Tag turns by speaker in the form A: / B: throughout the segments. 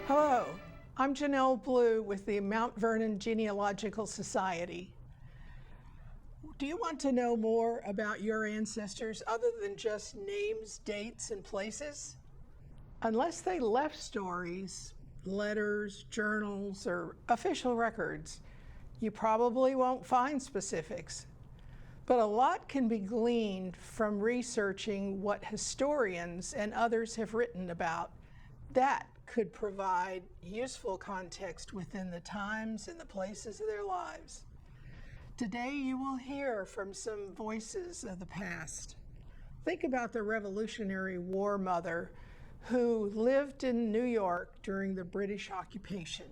A: Hello, I'm Janelle Blue with the Mount Vernon Genealogical Society. Do you want to know more about your ancestors other than just names, dates, and places? Unless they left stories, letters, journals, or official records, you probably won't find specifics. But a lot can be gleaned from researching what historians and others have written about. That could provide useful context within the times and the places of their lives. Today you will hear from some voices of the past. Think about the Revolutionary War mother who lived in New York during the British occupation.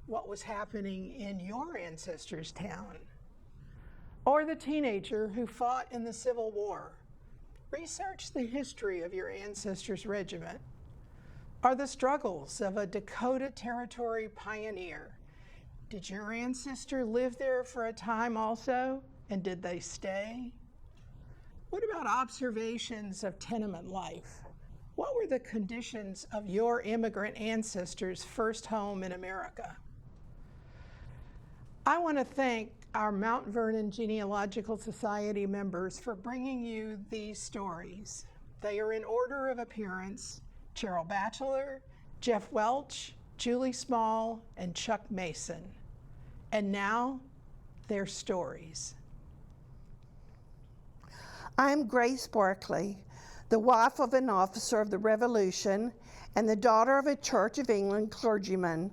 A: What was happening in your ancestors' town? Or the teenager who fought in the Civil War. Research the history of your ancestors' regiment. Or the struggles of a Dakota Territory pioneer. Did your ancestor live there for a time also? And did they stay? What about observations of tenement life? What were the conditions of your immigrant ancestors' first home in America? I want to thank our Mount Vernon Genealogical Society members for bringing you these stories. They are in order of appearance: Cheryl Batchelor, Jeff Welch, Julie Small, and Chuck Mason. And now, their stories.
B: I'm Grace Barclay, the wife of an officer of the Revolution and the daughter of a Church of England clergyman.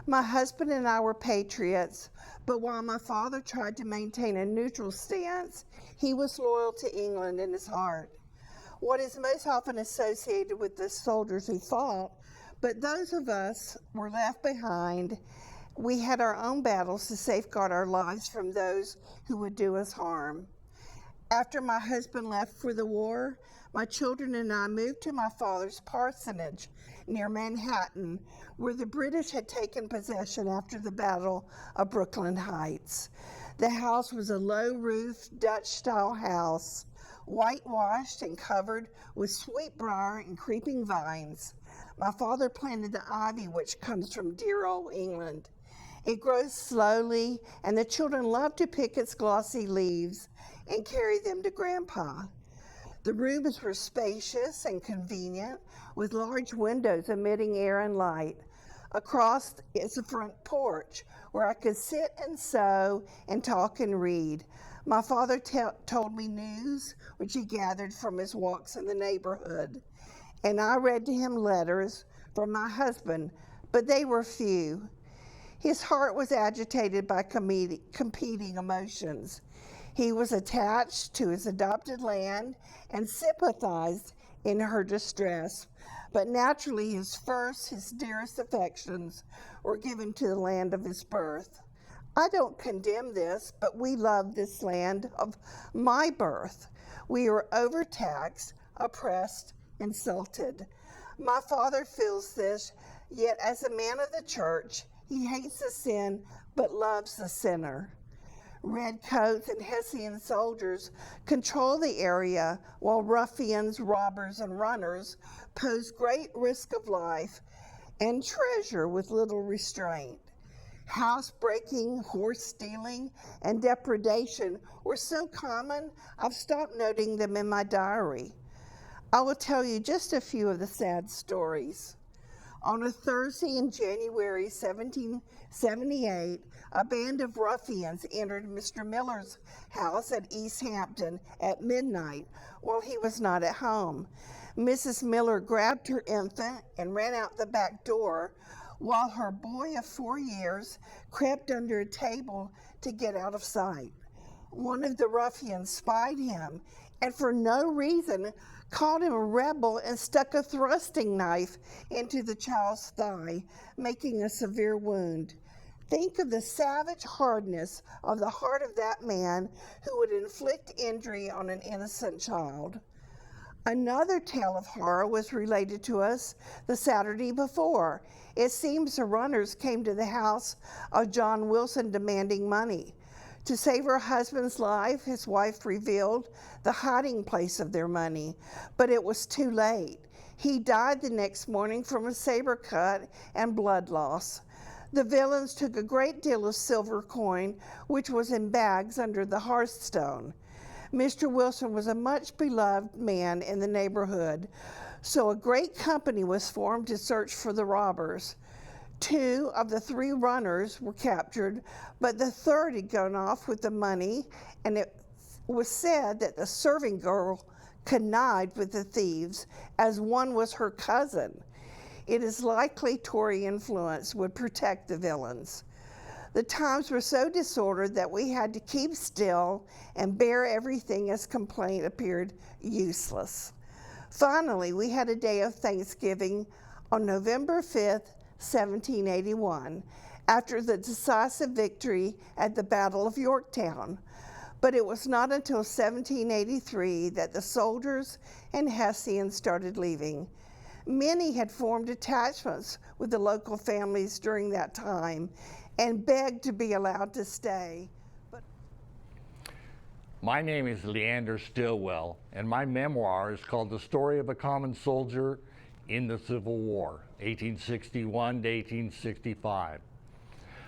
B: My husband and I were patriots, but while my father tried to maintain a neutral stance, he was loyal to England in his heart. What is most often associated with the soldiers who fought, but those of us were left behind. We had our own battles to safeguard our lives from those who would do us harm. After my husband left for the war, my children and I moved to my father's parsonage near Manhattan, where the British had taken possession after the Battle of Brooklyn Heights. The house was a low-roofed Dutch-style house, whitewashed and covered with sweetbriar and creeping vines. My father planted the ivy, which comes from dear old England. It grows slowly, and the children love to pick its glossy leaves and carry them to Grandpa. The rooms were spacious and convenient, with large windows emitting air and light. Across is a front porch where I could sit and sew and talk and read. My father told me news, which he gathered from his walks in the neighborhood, and I read to him letters from my husband, but they were few. His heart was agitated by competing emotions. He was attached to his adopted land and sympathized in her distress, but naturally his dearest affections were given to the land of his birth. I don't condemn this, but we love this land of my birth. We were overtaxed, oppressed, insulted. My father feels this, yet as a man of the church, he hates the sin, but loves the sinner. Redcoats and Hessian soldiers control the area, while ruffians, robbers, and runners pose great risk of life and treasure with little restraint. Housebreaking, horse stealing, and depredation were so common, I've stopped noting them in my diary. I will tell you just a few of the sad stories. On a Thursday in January 1778, a band of ruffians entered Mr. Miller's house at East Hampton at midnight while he was not at home. Mrs. Miller grabbed her infant and ran out the back door, while her boy of 4 years crept under a table to get out of sight. One of the ruffians spied him and for no reason called him a rebel and stuck a thrusting knife into the child's thigh, making a severe wound. Think of the savage hardness of the heart of that man who would inflict injury on an innocent child. Another tale of horror was related to us the Saturday before. It seems the runners came to the house of John Wilson demanding money. To save her husband's life, his wife revealed the hiding place of their money, but it was too late. He died the next morning from a saber cut and blood loss. The villains took a great deal of silver coin, which was in bags under the hearthstone. Mr. Wilson was a much beloved man in the neighborhood, so a great company was formed to search for the robbers. 2 of the 3 runners were captured, but the third had gone off with the money, and it was said that the serving girl connived with the thieves, as one was her cousin. It is likely Tory influence would protect the villains. The times were so disordered that we had to keep still and bear everything as complaint appeared useless. Finally, we had a day of Thanksgiving on November 5th, 1781, after the decisive victory at the Battle of Yorktown. But it was not until 1783 that the soldiers and Hessians started leaving. Many had formed attachments with the local families during that time and begged to be allowed to stay.
C: My name is Leander Stillwell, and my memoir is called The Story of a Common Soldier in the Civil War, 1861 to 1865.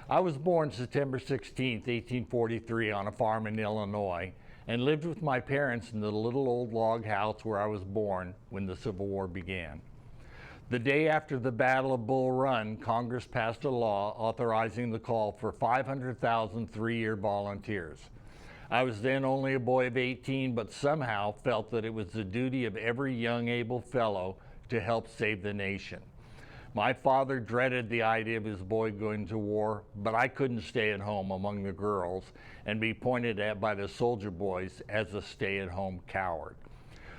C: I was born September 16, 1843, on a farm in Illinois, and lived with my parents in the little old log house where I was born when the Civil War began. The day after the Battle of Bull Run, Congress passed a law authorizing the call for 500,000 3-year volunteers. I was then only a boy of 18, but somehow felt that it was the duty of every young able fellow to help save the nation. My father dreaded the idea of his boy going to war, but I couldn't stay at home among the girls and be pointed at by the soldier boys as a stay-at-home coward.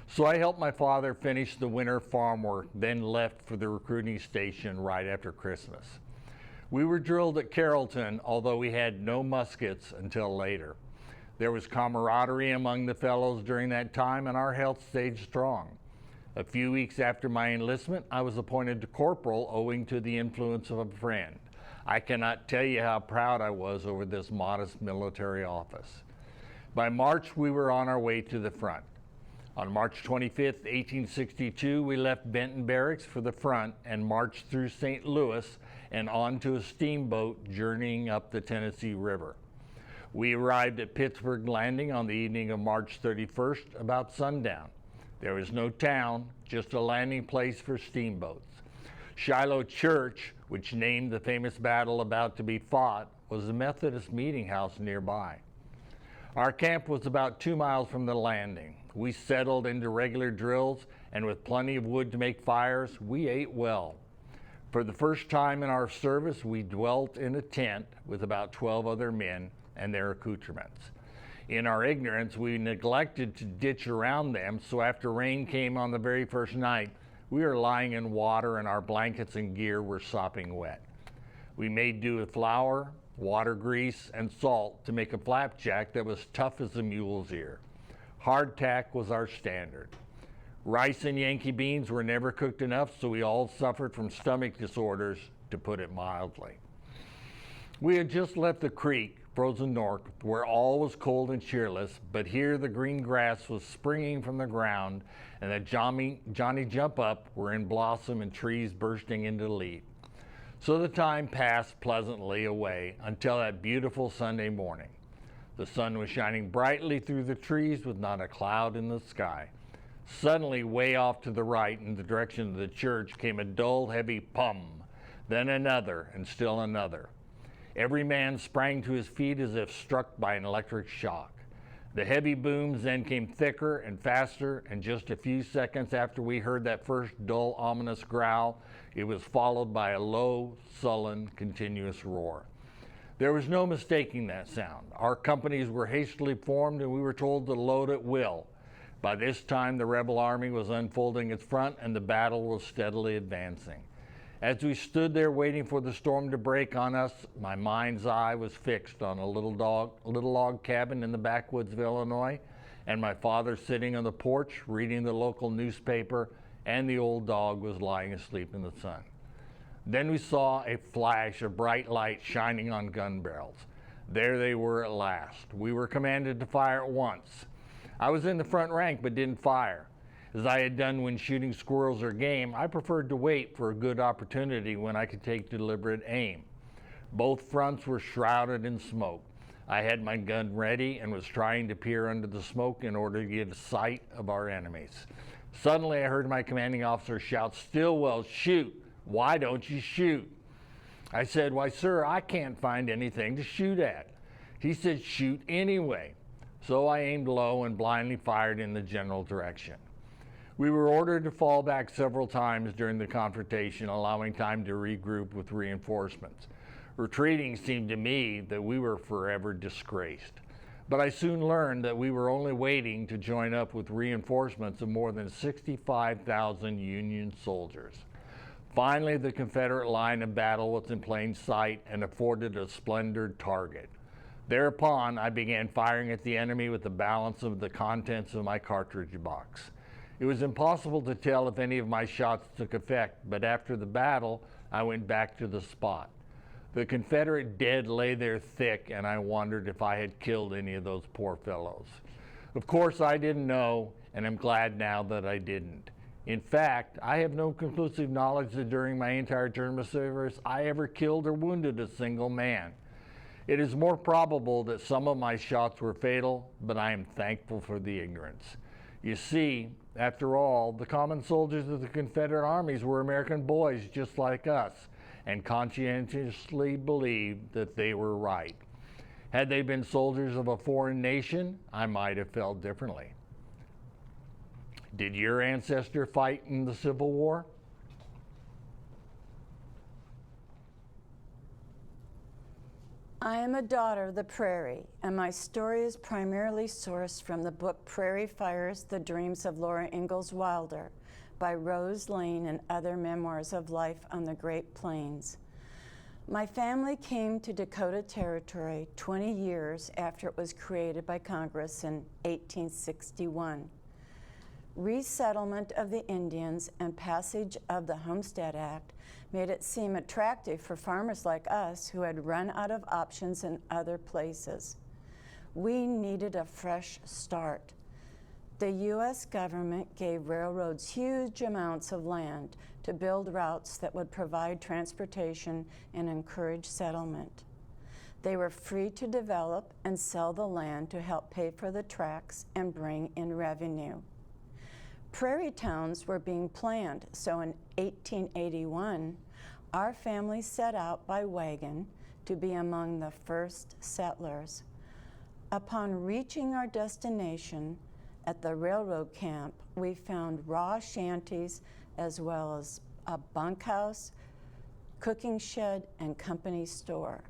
C: So I helped my father finish the winter farm work, then left for the recruiting station right after Christmas. We were drilled at Carrollton, although we had no muskets until later. There was camaraderie among the fellows during that time, and our health stayed strong. A few weeks after my enlistment, I was appointed to corporal owing to the influence of a friend. I cannot tell you how proud I was over this modest military office. By March, we were on our way to the front. On March 25, 1862, we left Benton Barracks for the front and marched through St. Louis and onto a steamboat journeying up the Tennessee River. We arrived at Pittsburgh Landing on the evening of March 31st about sundown. There was no town, just a landing place for steamboats. Shiloh Church, which named the famous battle about to be fought, was a Methodist meeting house nearby. Our camp was about 2 miles from the landing. We settled into regular drills, and with plenty of wood to make fires, we ate well. For the first time in our service, we dwelt in a tent with about 12 other men and their accoutrements. In our ignorance, we neglected to ditch around them, so after rain came on the very first night, we were lying in water and our blankets and gear were sopping wet. We made do with flour, water grease, and salt to make a flapjack that was tough as a mule's ear. Hardtack was our standard. Rice and Yankee beans were never cooked enough, so we all suffered from stomach disorders, to put it mildly. We had just left the creek, frozen north, where all was cold and cheerless, but here the green grass was springing from the ground, and the Johnny Jump Up were in blossom and trees bursting into leaf. So the time passed pleasantly away until that beautiful Sunday morning. The sun was shining brightly through the trees with not a cloud in the sky. Suddenly, way off to the right in the direction of the church came a dull, heavy pum, then another, and still another. Every man sprang to his feet as if struck by an electric shock. The heavy booms then came thicker and faster, and just a few seconds after we heard that first dull, ominous growl, it was followed by a low, sullen, continuous roar. There was no mistaking that sound. Our companies were hastily formed, and we were told to load at will. By this time, the rebel army was unfolding its front, and the battle was steadily advancing. As we stood there waiting for the storm to break on us, my mind's eye was fixed on a little log cabin in the backwoods of Illinois, and my father sitting on the porch reading the local newspaper, and the old dog was lying asleep in the sun. Then we saw a flash of bright light shining on gun barrels. There they were at last. We were commanded to fire at once. I was in the front rank but didn't fire. As I had done when shooting squirrels or game, I preferred to wait for a good opportunity when I could take deliberate aim. Both fronts were shrouded in smoke. I had my gun ready and was trying to peer under the smoke in order to get a sight of our enemies. Suddenly I heard my commanding officer shout, "Stillwell, shoot! Why don't you shoot?" I said, "Why, sir, I can't find anything to shoot at." He said, "Shoot anyway." So I aimed low and blindly fired in the general direction. We were ordered to fall back several times during the confrontation, allowing time to regroup with reinforcements. Retreating seemed to me that we were forever disgraced. But I soon learned that we were only waiting to join up with reinforcements of more than 65,000 Union soldiers. Finally, the Confederate line of battle was in plain sight and afforded a splendid target. Thereupon, I began firing at the enemy with the balance of the contents of my cartridge box. It was impossible to tell if any of my shots took effect, but after the battle, I went back to the spot. The Confederate dead lay there thick, and I wondered if I had killed any of those poor fellows. Of course, I didn't know, and I'm glad now that I didn't. In fact, I have no conclusive knowledge that during my entire term of service, I ever killed or wounded a single man. It is more probable that some of my shots were fatal, but I am thankful for the ignorance. You see, after all, the common soldiers of the Confederate armies were American boys just like us, and conscientiously believed that they were right. Had they been soldiers of a foreign nation, I might have felt differently. Did your ancestor fight in the Civil War?
D: I am a daughter of the prairie, and my story is primarily sourced from the book Prairie Fires, The Dreams of Laura Ingalls Wilder by Rose Lane and other memoirs of life on the Great Plains. My family came to Dakota Territory 20 years after it was created by Congress in 1861. Resettlement of the Indians and passage of the Homestead Act made it seem attractive for farmers like us who had run out of options in other places. We needed a fresh start. The U.S. government gave railroads huge amounts of land to build routes that would provide transportation and encourage settlement. They were free to develop and sell the land to help pay for the tracks and bring in revenue. Prairie towns were being planned, so in 1881, our family set out by wagon to be among the first settlers. Upon reaching our destination at the railroad camp, we found raw shanties as well as a bunkhouse, cooking shed, and company store.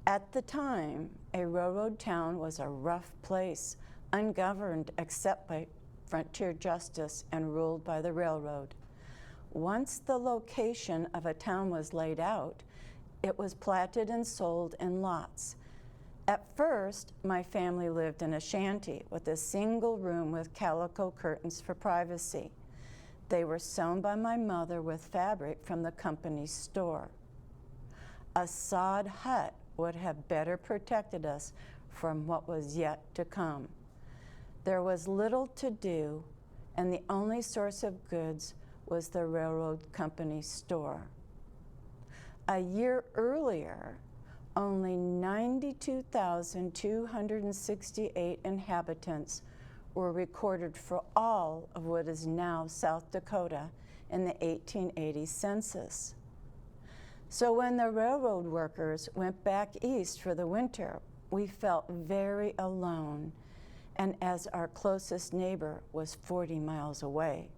D: At the time, a railroad town was a rough place, ungoverned except by frontier justice and ruled by the railroad. Once the location of a town was laid out, it was platted and sold in lots. At first, my family lived in a shanty with a single room with calico curtains for privacy. They were sewn by my mother with fabric from the company's store. A sod hut would have better protected us from what was yet to come. There was little to do, and the only source of goods was the railroad company's store. A year earlier, only 92,268 inhabitants were recorded for all of what is now South Dakota in the 1880 census. So when the railroad workers went back east for the winter, we felt very alone, and as our closest neighbor was 40 miles away.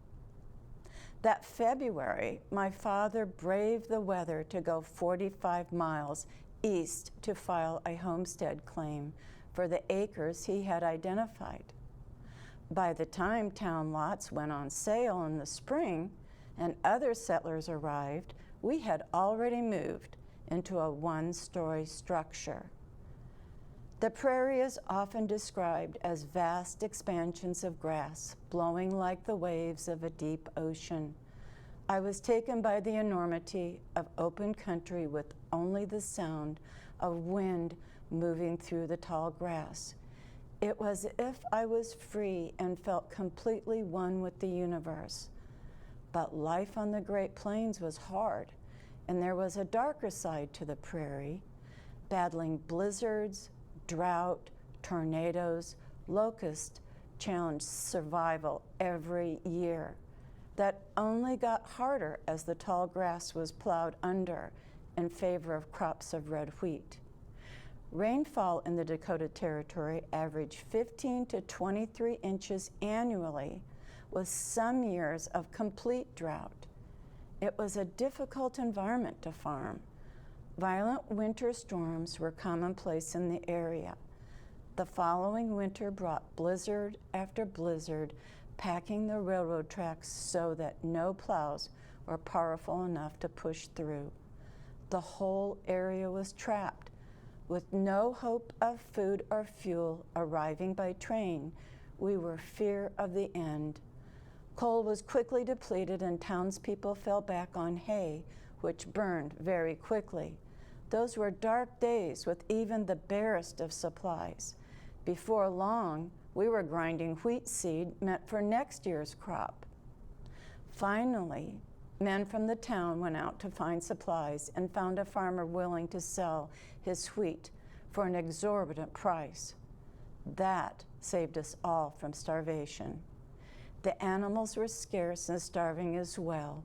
D: That February, my father braved the weather to go 45 miles east to file a homestead claim for the acres he had identified. By the time town lots went on sale in the spring and other settlers arrived, we had already moved into a one-story structure. The prairie is often described as vast expansions of grass, blowing like the waves of a deep ocean. I was taken by the enormity of open country with only the sound of wind moving through the tall grass. It was as if I was free and felt completely one with the universe. But life on the Great Plains was hard, and there was a darker side to the prairie, battling blizzards, drought, tornadoes, locusts challenged survival every year. That only got harder as the tall grass was plowed under in favor of crops of red wheat. Rainfall in the Dakota Territory averaged 15 to 23 inches annually, with some years of complete drought. It was a difficult environment to farm. Violent winter storms were commonplace in the area. The following winter brought blizzard after blizzard, packing the railroad tracks so that no plows were powerful enough to push through. The whole area was trapped, with no hope of food or fuel arriving by train. We were fear of the end. Coal was quickly depleted and townspeople fell back on hay, which burned very quickly. Those were dark days with even the barest of supplies. Before long, we were grinding wheat seed meant for next year's crop. Finally, men from the town went out to find supplies and found a farmer willing to sell his wheat for an exorbitant price. That saved us all from starvation. The animals were scarce and starving as well.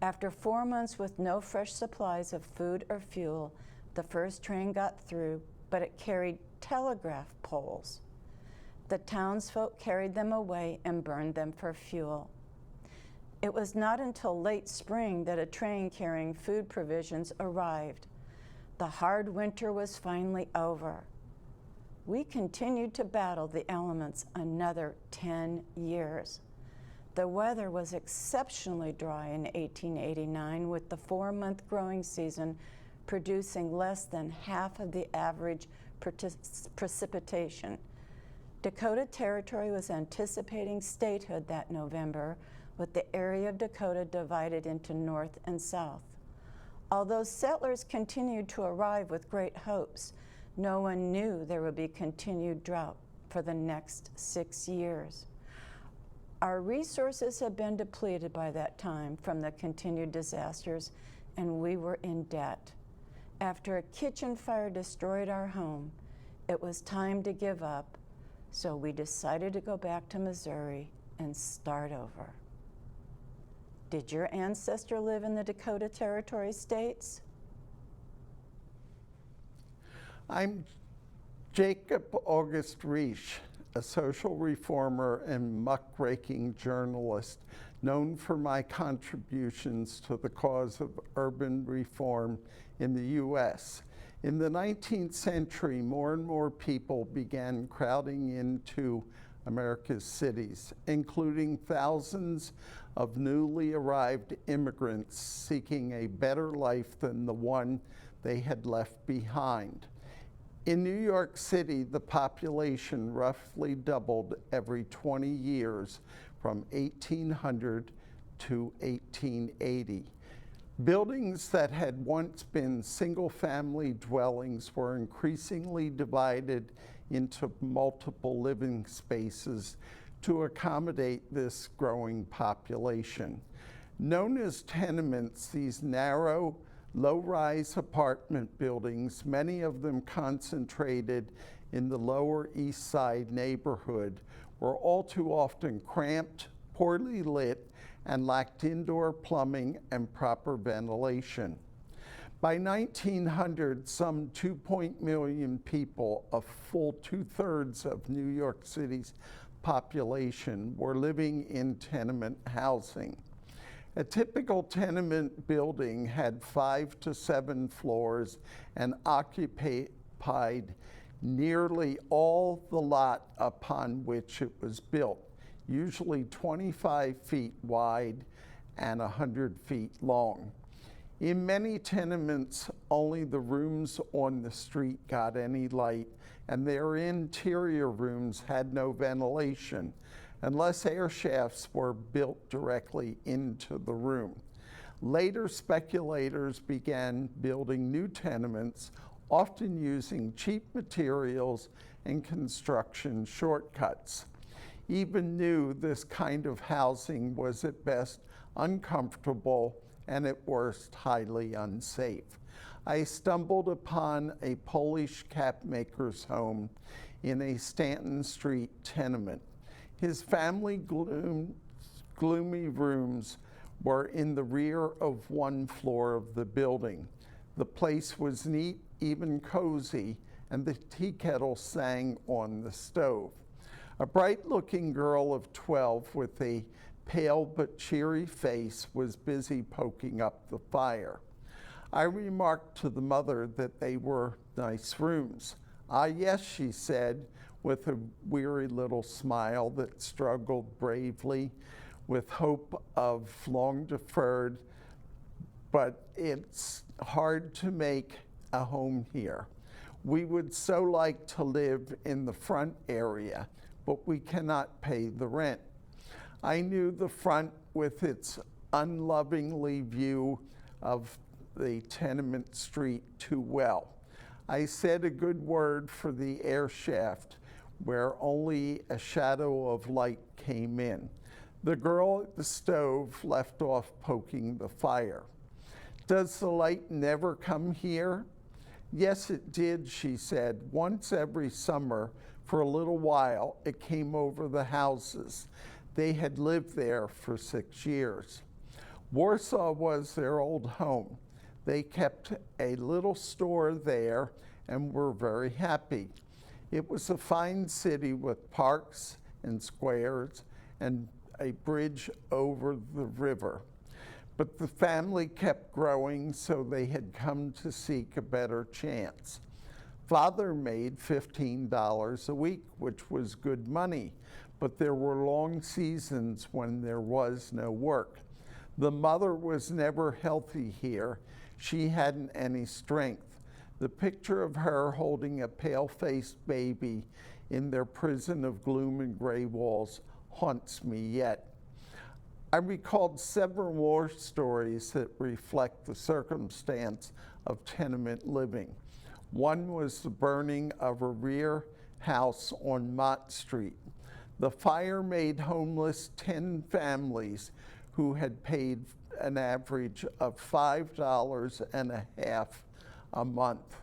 D: After 4 months with no fresh supplies of food or fuel, the first train got through, but it carried telegraph poles. The townsfolk carried them away and burned them for fuel. It was not until late spring that a train carrying food provisions arrived. The hard winter was finally over. We continued to battle the elements another 10 years. The weather was exceptionally dry in 1889, with the 4-month growing season producing less than half of the average precipitation. Dakota Territory was anticipating statehood that November, with the area of Dakota divided into North and South. Although settlers continued to arrive with great hopes, no one knew there would be continued drought for the next 6 years. Our resources had been depleted by that time from the continued disasters, and we were in debt. After a kitchen fire destroyed our home, it was time to give up, so we decided to go back to Missouri and start over. Did your ancestor live in the Dakota Territory states?
E: I'm Jacob August Riesch, a social reformer and muckraking journalist known for my contributions to the cause of urban reform in the U.S. In the 19th century, more and more people began crowding into America's cities, including thousands of newly arrived immigrants seeking a better life than the one they had left behind. In New York City, the population roughly doubled every 20 years from 1800 to 1880. Buildings that had once been single-family dwellings were increasingly divided into multiple living spaces to accommodate this growing population. Known as tenements, these narrow, low-rise apartment buildings, many of them concentrated in the Lower East Side neighborhood, were all too often cramped, poorly lit, and lacked indoor plumbing and proper ventilation. By 1900, some 2 million people, a full 2/3 of New York City's population, were living in tenement housing. A typical tenement building had 5 to 7 floors and occupied nearly all the lot upon which it was built, usually 25 feet wide and 100 feet long. In many tenements, only the rooms on the street got any light, and their interior rooms had no ventilation, unless air shafts were built directly into the room. Later, speculators began building new tenements, often using cheap materials and construction shortcuts. Even knew this kind of housing was at best uncomfortable and at worst highly unsafe. I stumbled upon a Polish cap maker's home in a Stanton Street tenement. His family gloomy rooms were in the rear of one floor of the building. The place was neat, even cozy, and the tea kettle sang on the stove. A bright-looking girl of 12 with a pale but cheery face was busy poking up the fire. I remarked to the mother that they were nice rooms. "Ah, yes," she said, with a weary little smile that struggled bravely with hope of long deferred, "but it's hard to make a home here. We would so like to live in the front area, but we cannot pay the rent." I knew the front with its unlovingly view of the tenement street too well. I said a good word for the air shaft where only a shadow of light came in. The girl at the stove left off poking the fire. "Does the light never come here?" "Yes, it did," she said. "Once every summer for a little while it came over the houses. They had lived there for 6 years. Warsaw was their old home. They kept a little store there and were very happy. It was a fine city with parks and squares and a bridge over the river. But the family kept growing, so they had come to seek a better chance. Father made $15 a week, which was good money, but there were long seasons when there was no work. The mother was never healthy here. She hadn't any strength. The picture of her holding a pale-faced baby in their prison of gloom and gray walls haunts me yet. I recalled several more stories that reflect the circumstance of tenement living. One was the burning of a rear house on Mott Street. The fire made homeless 10 families who had paid an average of $5.50 a month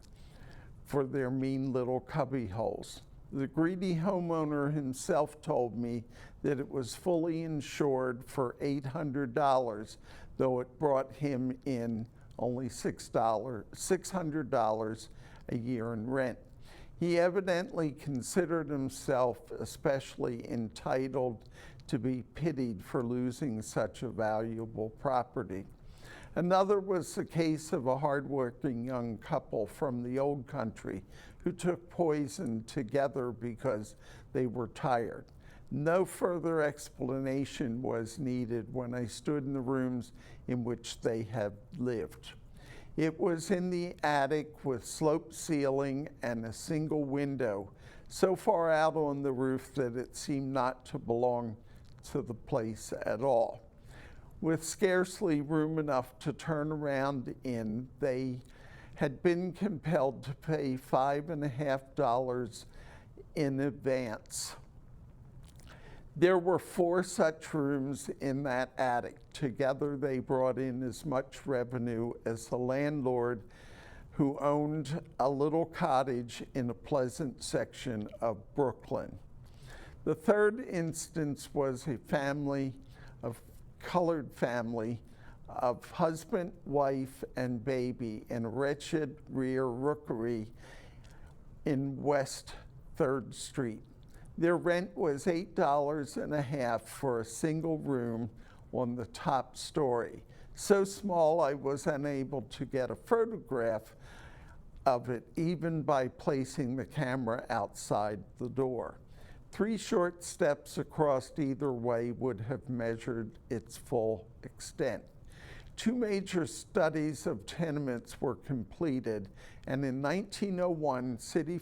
E: for their mean little cubby holes. The greedy homeowner himself told me that it was fully insured for $800, though it brought him in only $600 a year in rent. He evidently considered himself especially entitled to be pitied for losing such a valuable property. Another was the case of a hardworking young couple from the old country who took poison together because they were tired. No further explanation was needed when I stood in the rooms in which they had lived. It was in the attic with sloped ceiling and a single window, so far out on the roof that it seemed not to belong to the place at all. With scarcely room enough to turn around in, they had been compelled to pay $5.50 in advance. There were 4 such rooms in that attic. Together they brought in as much revenue as the landlord who owned a little cottage in a pleasant section of Brooklyn. The third instance was a colored family of husband, wife, and baby in a wretched rear rookery in West 3rd Street. Their rent was $8.50 for a single room on the top story. So small I was unable to get a photograph of it, even by placing the camera outside the door. 3 short steps across either way would have measured its full extent. 2 major studies of tenements were completed, and in 1901, city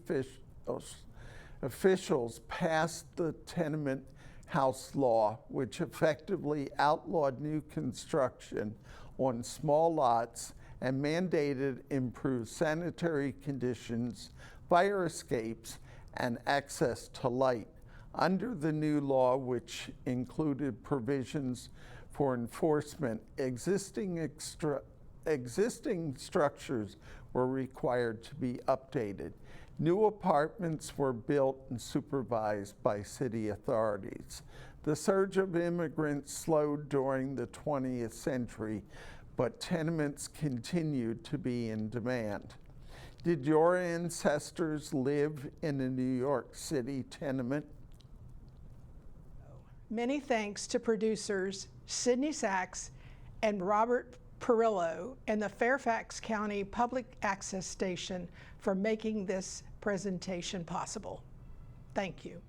E: officials passed the tenement house law, which effectively outlawed new construction on small lots and mandated improved sanitary conditions, fire escapes, and access to light. Under the new law, which included provisions for enforcement, existing structures were required to be updated. New apartments were built and supervised by city authorities. The surge of immigrants slowed during the 20th century, but tenements continued to be in demand. Did your ancestors live in a New York City tenement?
A: Many thanks to producers Sydney Sachs and Robert Perillo and the Fairfax County Public Access Station for making this presentation possible. Thank you.